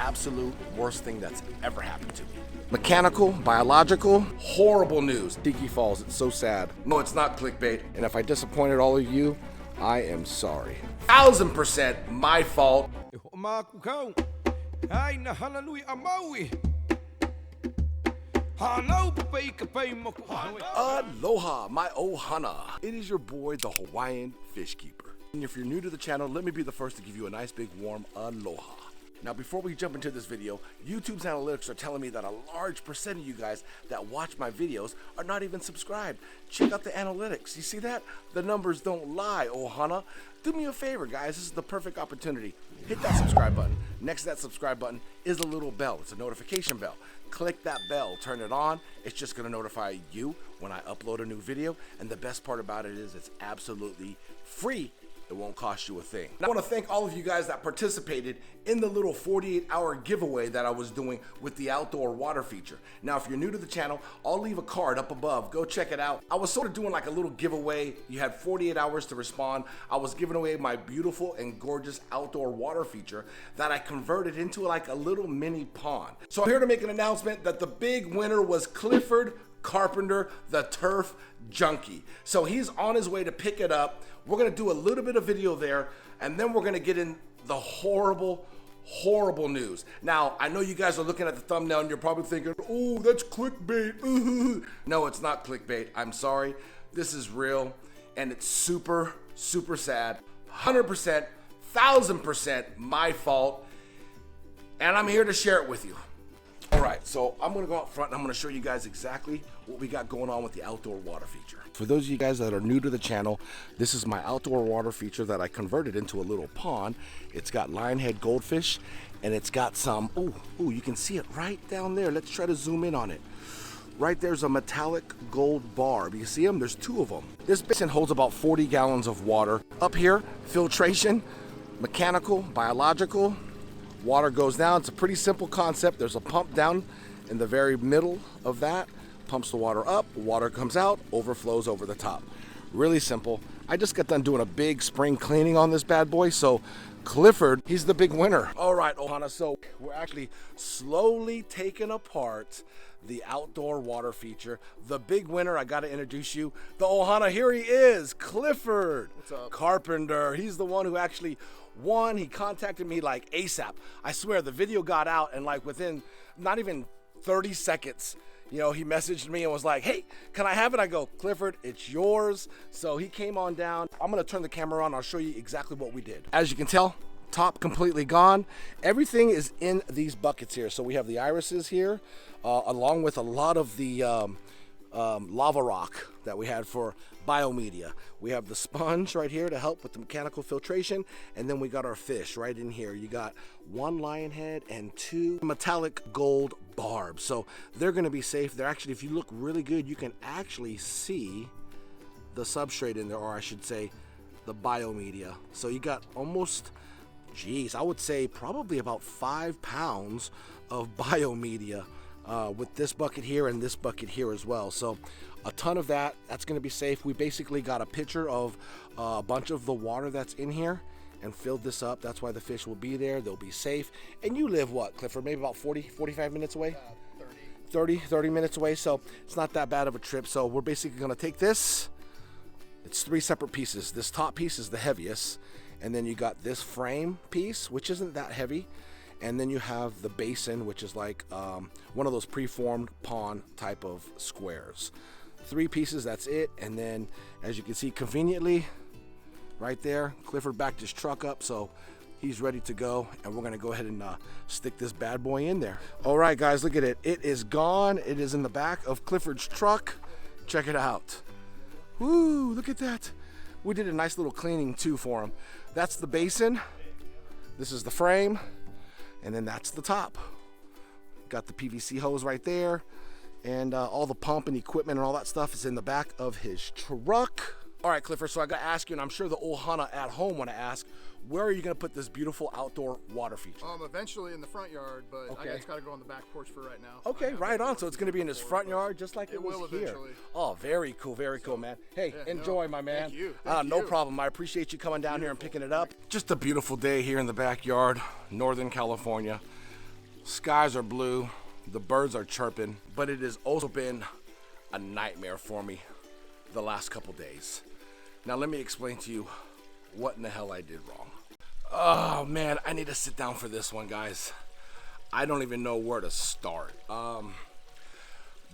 absolute worst thing that's ever happened to me. Mechanical, biological, horrible news. Tiki Falls, it's so sad. No, it's not clickbait. And if I disappointed all of you, I am sorry. 1000% my fault. Hoʻomalu, Maui. Aloha, my Hana. It is your boy, the Hawaiian Fish Keeper. And if you're new to the channel, let me be the first to give you a nice big warm aloha. Now, before we jump into this video, YouTube's analytics are telling me that a large percent of you guys that watch my videos are not even subscribed. Check out the analytics. You see that? The numbers don't lie, Ohana. Do me a favor, guys. This is the perfect opportunity. Hit that subscribe button. Next to that subscribe button is a little bell. It's a notification bell. Click that bell, turn it on. It's just gonna notify you when I upload a new video. And the best part about it is it's absolutely free. It won't cost you a thing. I want to thank all of you guys that participated in the little 48-hour giveaway that I was doing with the outdoor water feature. Now, if you're new to the channel, I'll leave a card up above. Go check it out. I was sort of doing like a little giveaway. You had 48 hours to respond. I was giving away my beautiful and gorgeous outdoor water feature that I converted into like a little mini pond. So I'm here to make an announcement that the big winner was Clifford Carpenter, the turf junkie. So he's on his way to pick it up. We're gonna do a little bit of video there, and then we're gonna get in the horrible news. Now, I know you guys are looking at the thumbnail and you're probably thinking, oh, that's clickbait. Ooh. No, it's not clickbait. I'm sorry. This is real, and it's super sad. 100%, 1000% my fault, and I'm here to share it with you. All right, so I'm gonna go out front and I'm gonna show you guys exactly what we got going on with the outdoor water feature. For those of you guys that are new to the channel, this is my outdoor water feature that I converted into a little pond. It's got lionhead goldfish and it's got some, ooh, you can see it right down there. Let's try to zoom in on it. Right there's a metallic gold barb. You see them? There's two of them. This basin holds about 40 gallons of water. Up here, filtration, mechanical, biological. Water goes down. It's a pretty simple concept. There's a pump down in the very middle of that. Pumps the water up, water comes out, overflows over the top. Really simple. I just got done doing a big spring cleaning on this bad boy, so Clifford, he's the big winner. All right, Ohana, so we're actually slowly taking apart the outdoor water feature. The big winner, I gotta introduce you. The Ohana, here he is, Clifford. What's up? Carpenter. He's the one who actually won. He contacted me like ASAP. I swear the video got out and like within not even 30 seconds, you know, he messaged me and was like, hey, can I have it? I go, Clifford, it's yours. So he came on down. I'm gonna turn the camera on. I'll show you exactly what we did. As you can tell, top completely gone. Everything is in these buckets here. So we have the irises here, along with a lot of the lava rock that we had for biomedia. We have the sponge right here to help with the mechanical filtration, and then we got our fish right in here. You got one lion head and two metallic gold barbs, so they're going to be safe. They're actually, if you look really good, you can actually see the substrate in there, or I should say the biomedia. So you got almost, geez, I would say probably about 5 pounds of biomedia with this bucket here and this bucket here as well. So a ton of that's going to be safe. We basically got a picture of a bunch of the water that's in here and filled this up. That's why the fish will be there. They'll be safe. And you live what, Clifford, maybe about 45 minutes away? 30 minutes away, so it's not that bad of a trip. So we're basically going to take this. It's 3 separate pieces. This top piece is the heaviest, and then you got this frame piece, which isn't that heavy. And then you have the basin, which is like one of those preformed pond type of squares. 3 pieces, that's it. And then, as you can see conveniently, right there, Clifford backed his truck up, so he's ready to go. And we're gonna go ahead and stick this bad boy in there. All right, guys, look at it. It is gone. It is in the back of Clifford's truck. Check it out. Woo, look at that. We did a nice little cleaning too for him. That's the basin. This is the frame. And then that's the top. Got the PVC hose right there. And all the pump and equipment and all that stuff is in the back of his truck. All right, Clifford, so I gotta ask you, and I'm sure the Ohana at home wanna ask, where are you gonna put this beautiful outdoor water feature? Eventually in the front yard, but okay. I just gotta go on the back porch for right now. Okay, right on. So it's gonna be in his front yard, just like it was will here. eventually. Oh, very cool, man. Hey, yeah, enjoy, my man. Thank you. No problem. I appreciate you coming down here and picking it up. Just a beautiful day here in the backyard, Northern California. Skies are blue, the birds are chirping, but it has also been a nightmare for me the last couple days. Now let me explain to you what in the hell I did wrong. Oh man, I need to sit down for this one, guys. I don't even know where to start.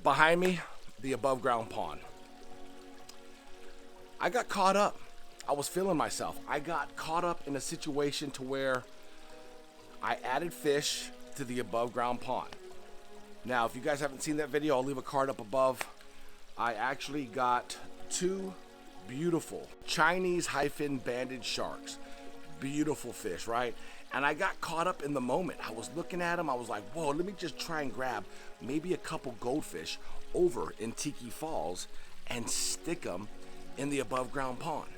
Behind me, the above ground pond. I got caught up. I was feeling myself. I got caught up in a situation to where I added fish to the above ground pond. Now, if you guys haven't seen that video, I'll leave a card up above. I actually got two beautiful Chinese hyphen banded sharks. Beautiful fish, right? And I got caught up in the moment. I was looking at them. I was like, whoa, let me just try and grab maybe a couple goldfish over in Tiki Falls and stick them in the above ground pond.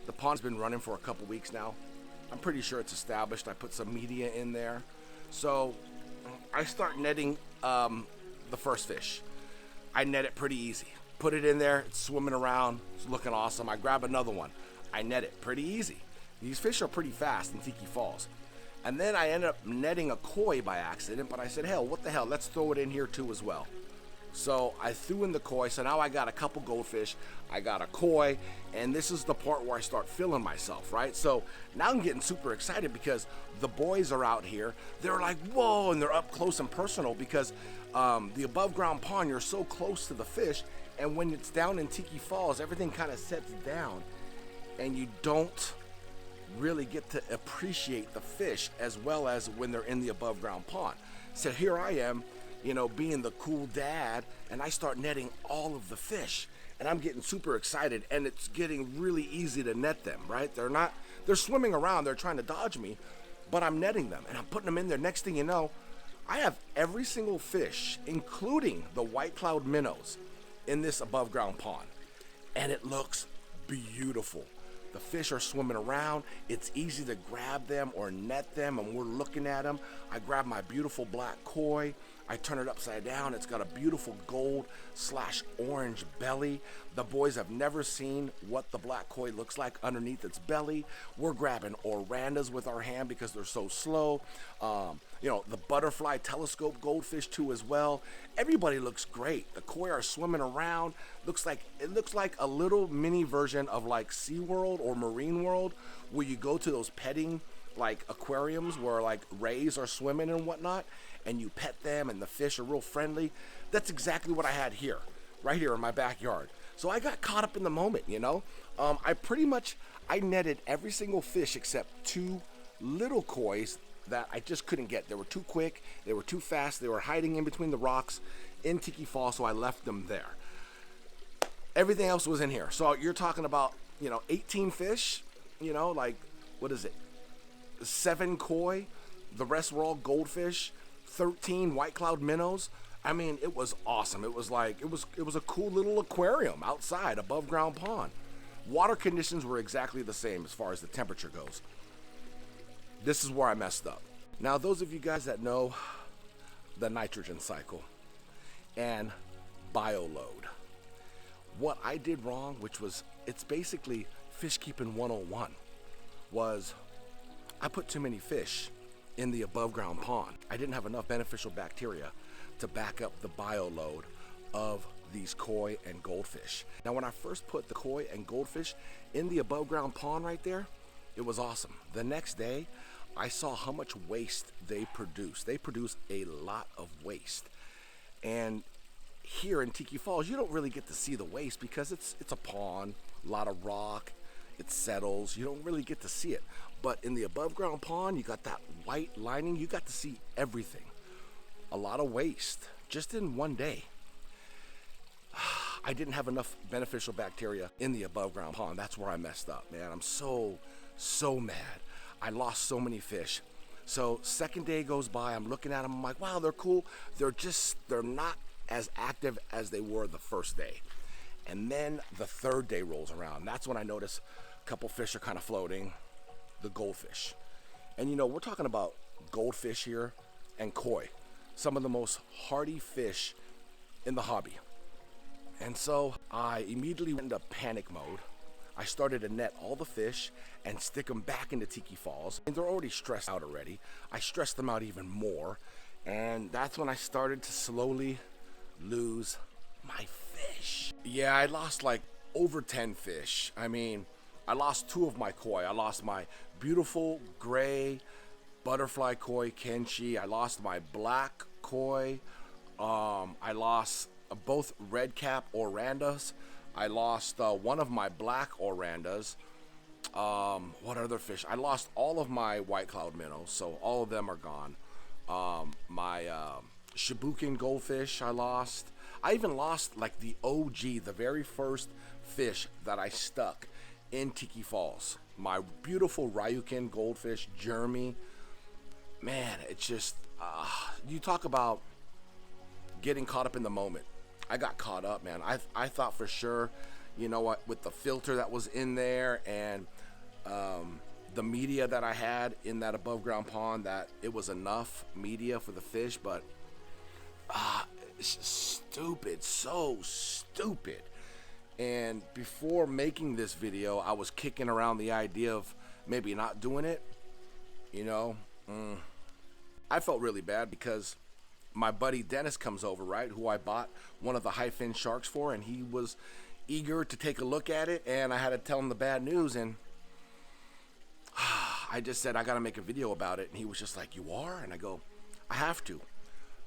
The pond's been running for a couple weeks now. I'm pretty sure it's established. I put some media in there. So I start netting the first fish. I net it pretty easy. Put it in there, it's swimming around, it's looking awesome. I grab another one. I net it pretty easy. These fish are pretty fast in Tiki Falls. And then I ended up netting a koi by accident, but I said, hell, what the hell, let's throw it in here too as well. So I threw in the koi, so now I got a couple goldfish, I got a koi, and this is the part where I start feeling myself, right? So now I'm getting super excited because the boys are out here. They're like, whoa, and they're up close and personal because the above ground pond, you're so close to the fish, and when it's down in Tiki Falls, everything kind of sets down, and you don't really get to appreciate the fish as well as when they're in the above ground pond. So here I am, you know, being the cool dad, and I start netting all of the fish, and I'm getting super excited, and it's getting really easy to net them, right? They're swimming around, they're trying to dodge me, but I'm netting them, and I'm putting them in there. Next thing you know, I have every single fish, including the white cloud minnows, in this above ground pond, and it looks beautiful. The fish are swimming around. It's easy to grab them or net them, and we're looking at them. I grab my beautiful black koi. I turn it upside down. It's got a beautiful gold/orange belly. The boys have never seen what the black koi looks like underneath its belly. We're grabbing orandas with our hand because they're so slow. You know, the butterfly telescope goldfish too as well. Everybody looks great. The koi are swimming around. It looks like a little mini version of like SeaWorld or Marine World, where you go to those petting like aquariums where like rays are swimming and whatnot, and you pet them and the fish are real friendly. That's exactly what I had here, right here in my backyard. So I got caught up in the moment, you know. I netted every single fish except two little kois that I just couldn't get. They were too quick, they were too fast, they were hiding in between the rocks in Tiki Falls, so I left them there. Everything else was in here. So you're talking about, you know, 18 fish, you know, like, what is it? 7 koi, the rest were all goldfish, 13 white cloud minnows. I mean, it was awesome. It was like, it was a cool little aquarium outside, above ground pond. Water conditions were exactly the same as far as the temperature goes. This is where I messed up. Now, those of you guys that know the nitrogen cycle and bioload, what I did wrong, which was, it's basically fish keeping 101, was I put too many fish in the above ground pond. I didn't have enough beneficial bacteria to back up the bioload of these koi and goldfish. Now, when I first put the koi and goldfish in the above ground pond right there, it was awesome. The next day, I saw how much waste they produce. They produce a lot of waste. And here in Tiki Falls, you don't really get to see the waste because it's a pond, a lot of rock, it settles. You don't really get to see it. But in the above ground pond, you got that white lining. You got to see everything. A lot of waste just in one day. I didn't have enough beneficial bacteria in the above ground pond. That's where I messed up, man. I'm so mad. I lost so many fish. So second day goes by, I'm looking at them, I'm like, wow, they're cool. They're not as active as they were the first day. And then the third day rolls around. That's when I notice a couple fish are kind of floating, the goldfish. And you know, we're talking about goldfish here and koi, some of the most hardy fish in the hobby. And so I immediately went into panic mode. I started to net all the fish and stick them back into Tiki Falls. And they're already stressed out already. I stressed them out even more. And that's when I started to slowly lose my fish. Yeah, I lost like over 10 fish. I mean, I lost 2 of my koi. I lost my beautiful gray butterfly koi Kenshi. I lost my black koi. I lost both red cap orandas. I lost one of my black orandas. What other fish? I lost all of my white cloud minnows, so all of them are gone. My Shibukin goldfish I lost. I even lost like the OG, the very first fish that I stuck in Tiki Falls. My beautiful Ryukin goldfish, Jeremy. Man, it's just, you talk about getting caught up in the moment. I got caught up, man. I thought for sure, you know what, with the filter that was in there and the media that I had in that above ground pond, that it was enough media for the fish, but it's stupid, so stupid. And before making this video, I was kicking around the idea of maybe not doing it, you know. I felt really bad because my buddy Dennis comes over, right, who I bought one of the high fin sharks for, and he was eager to take a look at it, and I had to tell him the bad news, and I just said I gotta make a video about it, and he was just like, "You are?" And I go, "I have to."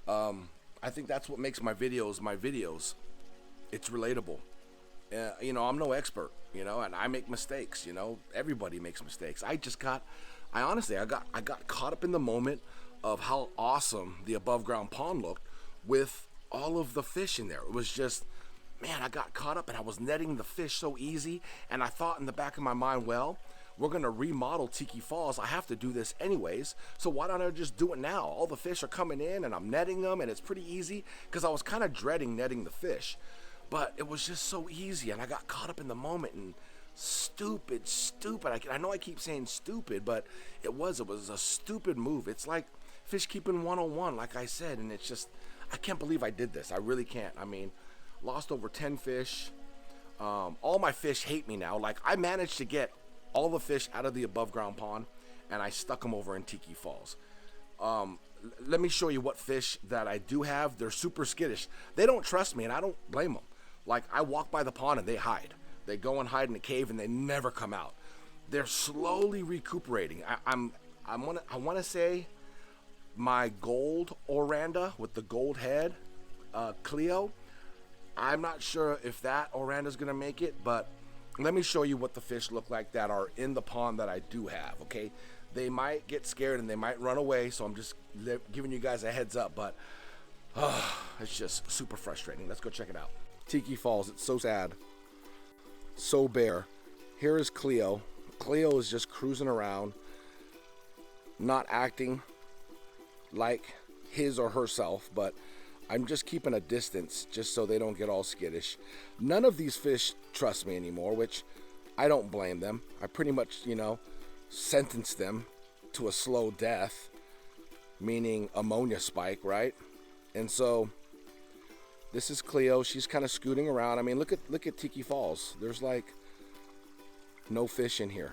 I think that's what makes my videos. It's relatable. You know, I'm no expert, you know, and I make mistakes, you know. Everybody makes mistakes. I honestly got caught up in the moment of how awesome the above ground pond looked with all of the fish in there. It was just, man, I got caught up and I was netting the fish so easy, and I thought in the back of my mind, well, we're gonna remodel Tiki Falls. I have to do this anyways, so why don't I just do it now? All the fish are coming in and I'm netting them, and it's pretty easy, because I was kind of dreading netting the fish, but it was just so easy, and I got caught up in the moment, and stupid. I know I keep saying stupid, but it was a stupid move. It's like fish keeping 101, like I said, and it's just, I can't believe I did this. I really can't. I mean, lost over 10 fish. All my fish hate me now. Like, I managed to get all the fish out of the above ground pond, and I stuck them over in Tiki Falls. Let me show you what fish that I do have. They're super skittish. They don't trust me, and I don't blame them. Like, I walk by the pond and they hide. They go and hide in a cave and they never come out. They're slowly recuperating. I want to say my gold oranda with the gold head, Cleo. I'm not sure if that oranda is gonna make it, but let me show you what the fish look like that are in the pond that I do have. Okay, they might get scared and they might run away, so I'm just giving you guys a heads up. But it's just super frustrating. Let's go check it out. Tiki Falls. It's so sad, so bare. Here is Cleo. Cleo is just cruising around, not acting like his or herself, but I'm just keeping a distance just so they don't get all skittish. None of these fish trust me anymore, which I don't blame them. I pretty much, you know, sentenced them to a slow death, meaning ammonia spike, right? And so this is Cleo. She's kind of scooting around. I mean, look at Tiki Falls. There's like no fish in here.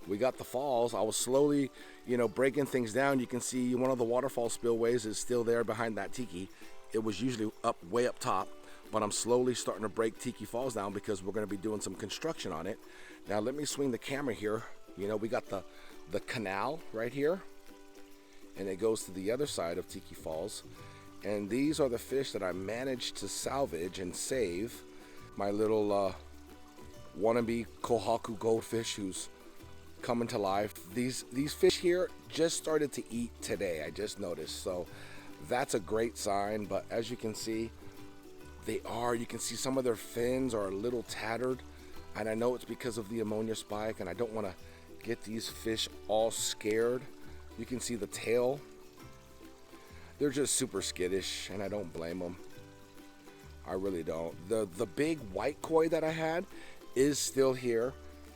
We got the falls. I was slowly, you know, breaking things down. You can see one of the waterfall spillways is still there behind that tiki. It was usually way up top, but I'm slowly starting to break Tiki Falls down because we're going to be doing some construction on it. Now let me swing the camera here. You know, we got the canal right here, and it goes to the other side of Tiki Falls. And these are the fish that I managed to salvage and save. My little wannabe kohaku goldfish who's coming to life. These fish here just started to eat today, I just noticed, so that's a great sign. But as you can see, you can see some of their fins are a little tattered, and I know it's because of the ammonia spike, and I don't want to get these fish all scared. You can see the tail. They're just super skittish, and I don't blame them. I really don't. The big white koi that I had is still here.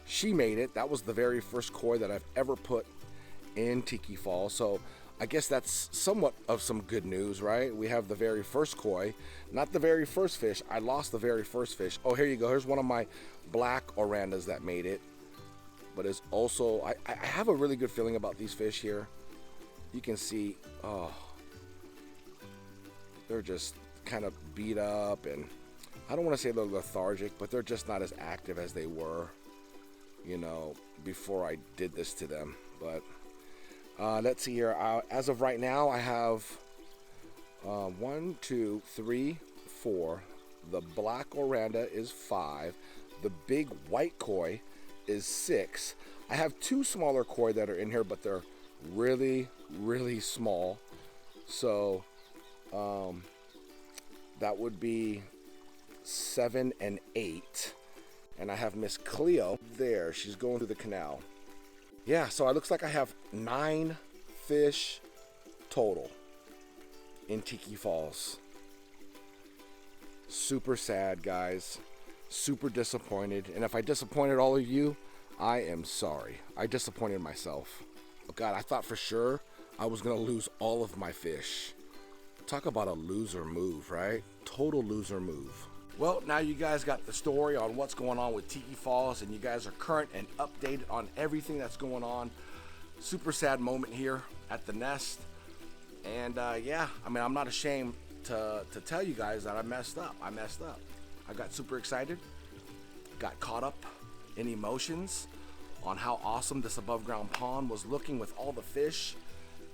She made it. That was the very first koi that I've ever put in Tiki Falls. So I guess that's somewhat of some good news, right? We have the very first koi, not the very first fish. I lost the very first fish. Oh, here you go. Here's one of my black orandas that made it. But it's also, I have a really good feeling about these fish here. You can see, oh, they're just kind of beat up, and I don't want to say they're lethargic, but they're just not as active as they were, you know, before I did this to them. But let's see here. As of right now, I have 1, 2, 3, 4. The black oranda is 5. The big white koi is 6. I have 2 smaller koi that are in here, but they're really, really small. So that would be 7 and 8. And I have Miss Cleo there. She's going through the canal. Yeah, so it looks like I have 9 fish total in Tiki Falls. Super sad, guys. Super disappointed. And if I disappointed all of you, I am sorry. I disappointed myself. Oh God, I thought for sure I was gonna lose all of my fish. Talk about a loser move, right? Total loser move. Well, now you guys got the story on what's going on with Tiki Falls, and you guys are current and updated on everything that's going on. Super sad moment here at the nest. And yeah, I mean, I'm not ashamed to tell you guys that I messed up. I got super excited, got caught up in emotions on how awesome this above ground pond was looking with all the fish.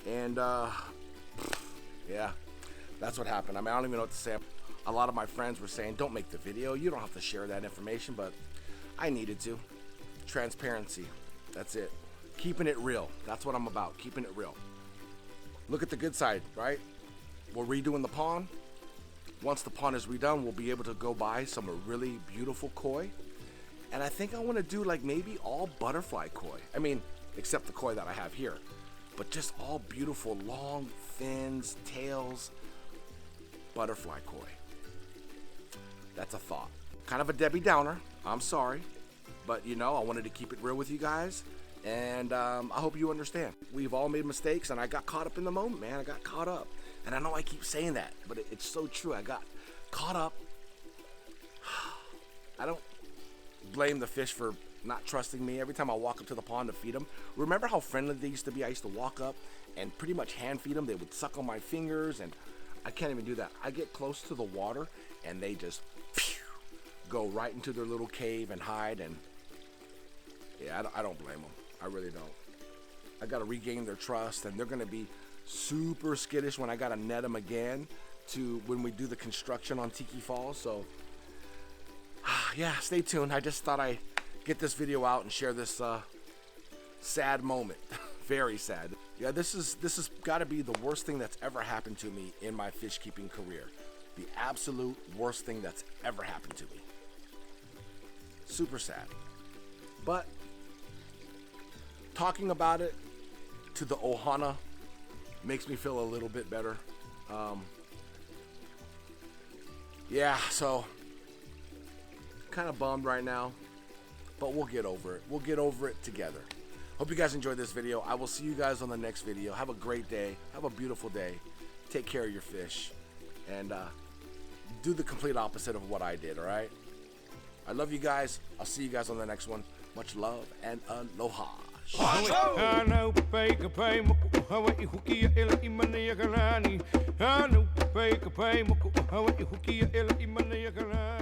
And yeah, that's what happened. I mean, I don't even know what to say. A lot of my friends were saying, don't make the video. You don't have to share that information, but I needed to. Transparency, that's it. Keeping it real, that's what I'm about, keeping it real. Look at the good side, right? We're redoing the pond. Once the pond is redone, we'll be able to go buy some really beautiful koi. And I think I want to do like maybe all butterfly koi. I mean, except the koi that I have here. But just all beautiful, long fins, tails, butterfly koi. That's a thought. Kind of a Debbie Downer, I'm sorry. But you know, I wanted to keep it real with you guys. And I hope you understand. We've all made mistakes, and I got caught up in the moment, man. I got caught up. And I know I keep saying that, but it's so true. I got caught up. I don't blame the fish for not trusting me. Every time I walk up to the pond to feed them, remember how friendly they used to be? I used to walk up and pretty much hand feed them. They would suck on my fingers, and I can't even do that. I get close to the water, and they just go right into their little cave and hide. And yeah, I don't blame them. I really don't. I got to regain their trust, and they're going to be super skittish when I got to net them again to when we do the construction on Tiki Falls. So yeah, stay tuned. I just thought I'd get this video out and share this sad moment. Very sad. Yeah, this is got to be the worst thing that's ever happened to me in my fish keeping career. The absolute worst thing that's ever happened to me. Super sad. But talking about it to the Ohana makes me feel a little bit better. Yeah, so kind of bummed right now, but we'll get over it. We'll get over it together. Hope you guys enjoyed this video. I will see you guys on the next video. Have a great day. Have a beautiful day. Take care of your fish, and do the complete opposite of what I did, all right? I love you guys. I'll see you guys on the next one. Much love and aloha. Hana pai ka pai moku hawa I huki ela I mana ya kalani. Hana pai ka pai moku hawa I huki ela I mana ya kalani.